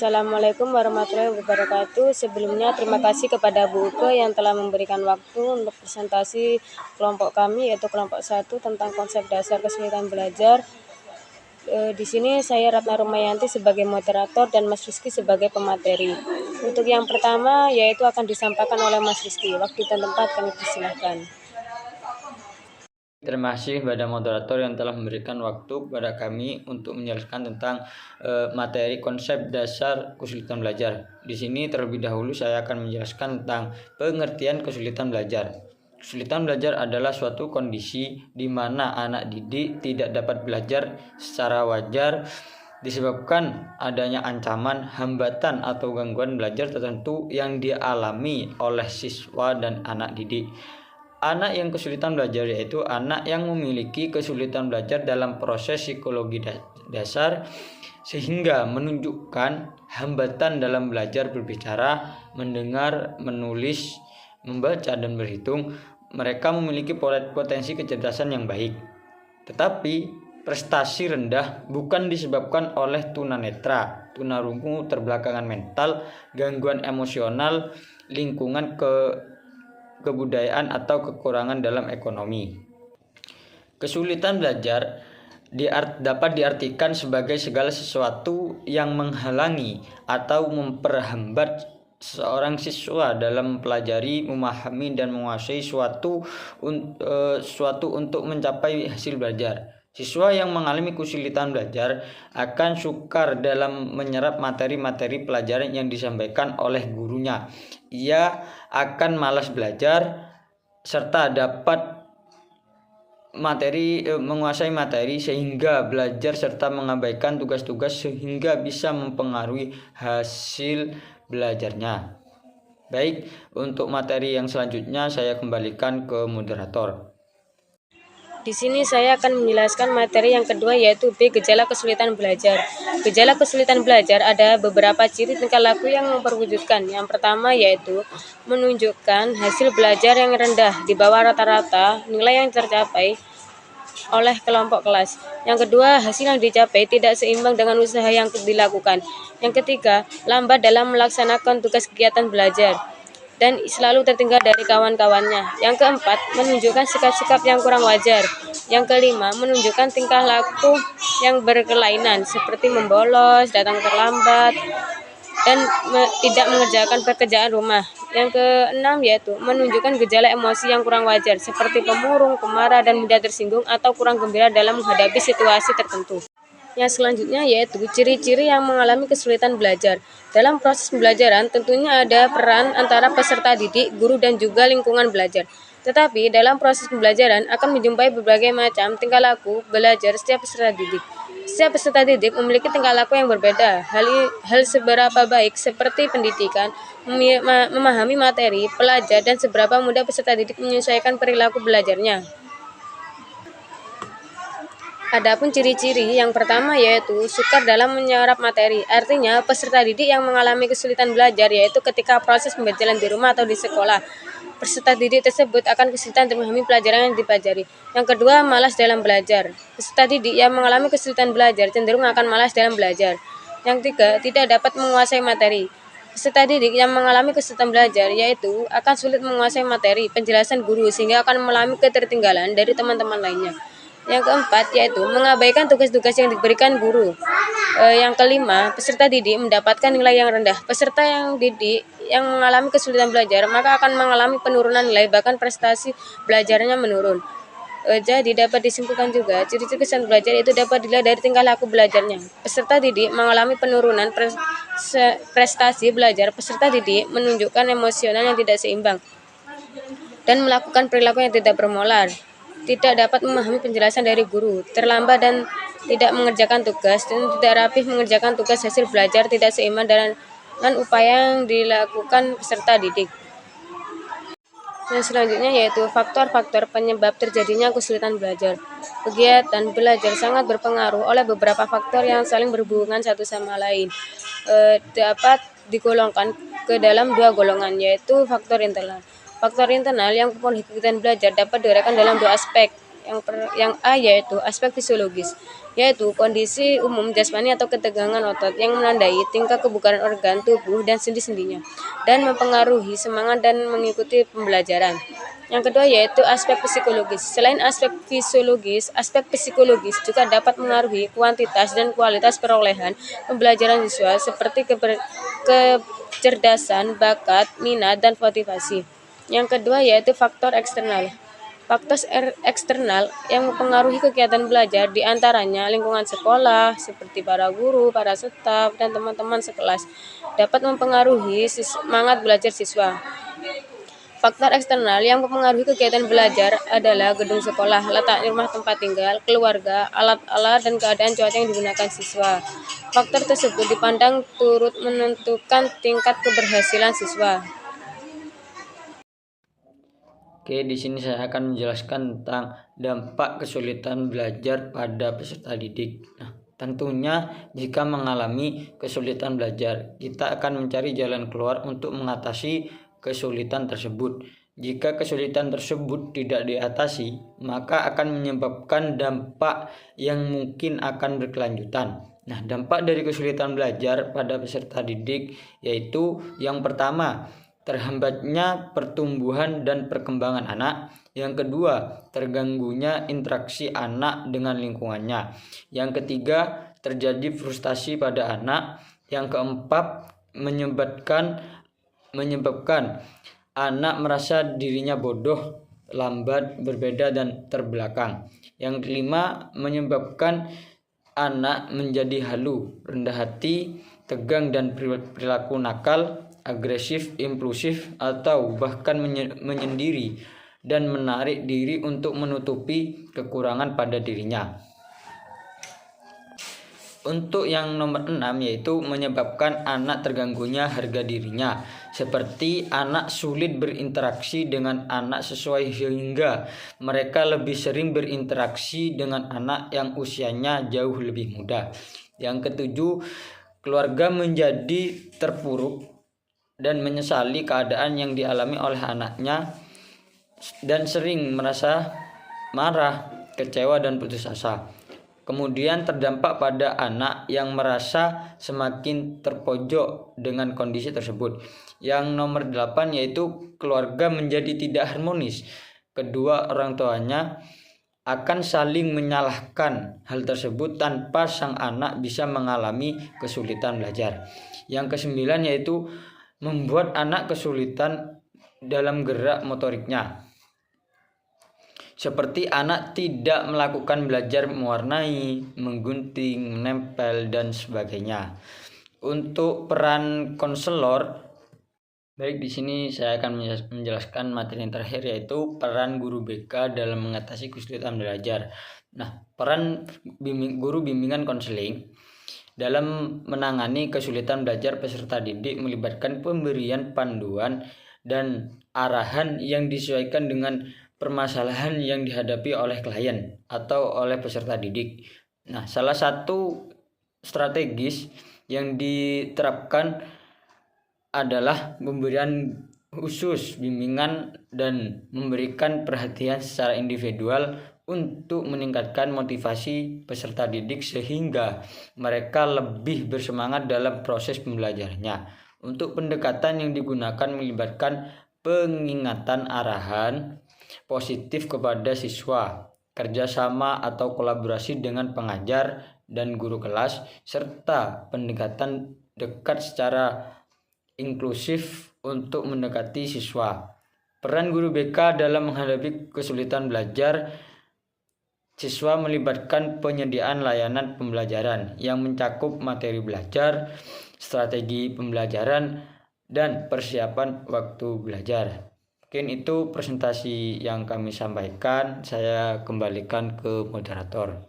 Assalamualaikum warahmatullahi wabarakatuh. Sebelumnya terima kasih kepada Bu Uke yang telah memberikan waktu untuk presentasi kelompok kami, yaitu kelompok 1 tentang konsep dasar kesulitan belajar. Di sini saya Ratna Rumayanti sebagai moderator dan Mas Rizky sebagai pemateri. Untuk yang pertama yaitu akan disampaikan oleh Mas Rizky. Waktu dan tempat kami persilahkan. Terima kasih kepada moderator yang telah memberikan waktu kepada kami untuk menjelaskan tentang materi konsep dasar kesulitan belajar. Di sini terlebih dahulu saya akan menjelaskan tentang pengertian kesulitan belajar. Kesulitan belajar adalah suatu kondisi di mana anak didik tidak dapat belajar secara wajar disebabkan adanya ancaman, hambatan atau gangguan belajar tertentu yang dialami oleh siswa dan anak didik. Anak yang kesulitan belajar yaitu anak yang memiliki kesulitan belajar dalam proses psikologi dasar sehingga menunjukkan hambatan dalam belajar berbicara, mendengar, menulis, membaca, dan berhitung. Mereka memiliki potensi kecerdasan yang baik. Tetapi prestasi rendah bukan disebabkan oleh tunanetra, tunarungu, terbelakangan mental, gangguan emosional, lingkungan kebudayaan atau kekurangan dalam ekonomi. Kesulitan belajar dapat diartikan sebagai segala sesuatu yang menghalangi atau memperhambat seorang siswa dalam mempelajari, memahami, dan menguasai suatu untuk mencapai hasil belajar. Siswa yang mengalami kesulitan belajar akan sukar dalam menyerap materi-materi pelajaran yang disampaikan oleh gurunya. Ia akan malas belajar serta dapat menguasai materi sehingga belajar serta mengabaikan tugas-tugas sehingga bisa mempengaruhi hasil belajarnya. Baik, untuk materi yang selanjutnya saya kembalikan ke moderator. Di sini saya akan menjelaskan materi yang kedua yaitu B. Gejala kesulitan belajar. Gejala kesulitan belajar ada beberapa ciri tingkah laku yang memperwujudkan. Yang pertama yaitu menunjukkan hasil belajar yang rendah di bawah rata-rata nilai yang tercapai oleh kelompok kelas. Yang kedua, hasil yang dicapai tidak seimbang dengan usaha yang dilakukan. Yang ketiga, lambat dalam melaksanakan tugas kegiatan belajar dan selalu tertinggal dari kawan-kawannya. Yang keempat, menunjukkan sikap-sikap yang kurang wajar. Yang kelima, menunjukkan tingkah laku yang berkelainan seperti membolos, datang terlambat, dan tidak mengerjakan pekerjaan rumah. Yang keenam yaitu menunjukkan gejala emosi yang kurang wajar seperti pemurung, pemarah, dan mudah tersinggung atau kurang gembira dalam menghadapi situasi tertentu. Yang selanjutnya yaitu ciri-ciri yang mengalami kesulitan belajar. Dalam proses pembelajaran tentunya ada peran antara peserta didik, guru, dan juga lingkungan belajar. Tetapi dalam proses pembelajaran akan menjumpai berbagai macam tingkah laku belajar setiap peserta didik. Setiap peserta didik memiliki tingkah laku yang berbeda. Hal seberapa baik seperti pendidikan, memahami materi, pelajar, dan seberapa mudah peserta didik menyesuaikan perilaku belajarnya. Adapun ciri-ciri yang pertama yaitu sukar dalam menyerap materi. Artinya peserta didik yang mengalami kesulitan belajar yaitu ketika proses pembelajaran di rumah atau di sekolah. Peserta didik tersebut akan kesulitan memahami pelajaran yang dipelajari. Yang kedua, malas dalam belajar. Peserta didik yang mengalami kesulitan belajar cenderung akan malas dalam belajar. Yang tiga, tidak dapat menguasai materi. Peserta didik yang mengalami kesulitan belajar yaitu akan sulit menguasai materi penjelasan guru sehingga akan mengalami ketertinggalan dari teman-teman lainnya. Yang keempat yaitu mengabaikan tugas-tugas yang diberikan guru. Yang kelima, peserta didik mendapatkan nilai yang rendah. Peserta yang didik yang mengalami kesulitan belajar maka akan mengalami penurunan nilai, bahkan prestasi belajarnya menurun. Jadi dapat disimpulkan juga ciri-ciri kesulitan belajar itu dapat dilihat dari tingkah laku belajarnya. Peserta didik mengalami penurunan prestasi belajar. Peserta didik menunjukkan emosional yang tidak seimbang dan melakukan perilaku yang tidak bermoral. Tidak dapat memahami penjelasan dari guru, terlambat dan tidak mengerjakan tugas, dan tidak rapih mengerjakan tugas. Hasil belajar tidak seimbang dengan upaya yang dilakukan peserta didik. Yang selanjutnya yaitu faktor-faktor penyebab terjadinya kesulitan belajar. Kegiatan belajar sangat berpengaruh oleh beberapa faktor yang saling berhubungan satu sama lain. Dapat digolongkan ke dalam dua golongan yaitu faktor internal. Faktor internal yang mempengaruhi kegiatan belajar dapat diuraikan dalam dua aspek. Yang A yaitu aspek fisiologis, yaitu kondisi umum jasmani atau ketegangan otot yang menandai tingkat kebugaran organ tubuh dan sendi-sendinya dan mempengaruhi semangat dan mengikuti pembelajaran. Yang kedua yaitu aspek psikologis. Selain aspek fisiologis, aspek psikologis juga dapat mengaruhi kuantitas dan kualitas perolehan pembelajaran siswa seperti kecerdasan, bakat, minat, dan motivasi. Yang kedua yaitu faktor eksternal. Faktor eksternal yang mempengaruhi kegiatan belajar diantaranya lingkungan sekolah seperti para guru, para staf, dan teman-teman sekelas dapat mempengaruhi semangat belajar siswa. Faktor eksternal yang mempengaruhi kegiatan belajar adalah gedung sekolah, letak rumah tempat tinggal, keluarga, alat-alat, dan keadaan cuaca yang digunakan siswa. Faktor tersebut dipandang turut menentukan tingkat keberhasilan siswa. Oke, di sini saya akan menjelaskan tentang dampak kesulitan belajar pada peserta didik. Nah, tentunya jika mengalami kesulitan belajar, kita akan mencari jalan keluar untuk mengatasi kesulitan tersebut. Jika kesulitan tersebut tidak diatasi, maka akan menyebabkan dampak yang mungkin akan berkelanjutan. Nah, dampak dari kesulitan belajar pada peserta didik yaitu yang pertama, terhambatnya pertumbuhan dan perkembangan anak. Yang kedua, terganggunya interaksi anak dengan lingkungannya. Yang ketiga, terjadi frustasi pada anak. Yang keempat, menyebabkan anak merasa dirinya bodoh, lambat, berbeda, dan terbelakang. Yang kelima, menyebabkan anak menjadi halu, rendah hati, tegang, dan perilaku nakal, agresif, impulsif, atau bahkan menyendiri dan menarik diri untuk menutupi kekurangan pada dirinya. Untuk yang nomor 6 yaitu menyebabkan anak terganggunya harga dirinya, seperti anak sulit berinteraksi dengan anak sesuai sehingga mereka lebih sering berinteraksi dengan anak yang usianya jauh lebih muda. Yang ketujuh, keluarga menjadi terpuruk dan menyesali keadaan yang dialami oleh anaknya dan sering merasa marah, kecewa, dan putus asa. Kemudian terdampak pada anak yang merasa semakin terpojok dengan kondisi tersebut. Yang nomor 8 yaitu keluarga menjadi tidak harmonis. Kedua orang tuanya akan saling menyalahkan hal tersebut tanpa sang anak bisa mengalami kesulitan belajar. Yang kesembilan yaitu membuat anak kesulitan dalam gerak motoriknya, seperti anak tidak melakukan belajar mewarnai, menggunting, menempel, dan sebagainya. Untuk peran konselor, baik di sini saya akan menjelaskan materi yang terakhir yaitu peran guru BK dalam mengatasi kesulitan belajar. Nah, peran guru bimbingan konseling dalam menangani kesulitan belajar peserta didik melibatkan pemberian panduan dan arahan yang disesuaikan dengan permasalahan yang dihadapi oleh klien atau oleh peserta didik. Nah, salah satu strategis yang diterapkan adalah pemberian khusus bimbingan dan memberikan perhatian secara individual untuk meningkatkan motivasi peserta didik sehingga mereka lebih bersemangat dalam proses pembelajarannya. Untuk pendekatan yang digunakan melibatkan pengingatan arahan positif kepada siswa, kerjasama atau kolaborasi dengan pengajar dan guru kelas, serta pendekatan dekat secara inklusif untuk mendekati siswa. Peran guru BK dalam menghadapi kesulitan belajar siswa melibatkan penyediaan layanan pembelajaran yang mencakup materi belajar, strategi pembelajaran, dan persiapan waktu belajar. Mungkin itu presentasi yang kami sampaikan. Saya kembalikan ke moderator.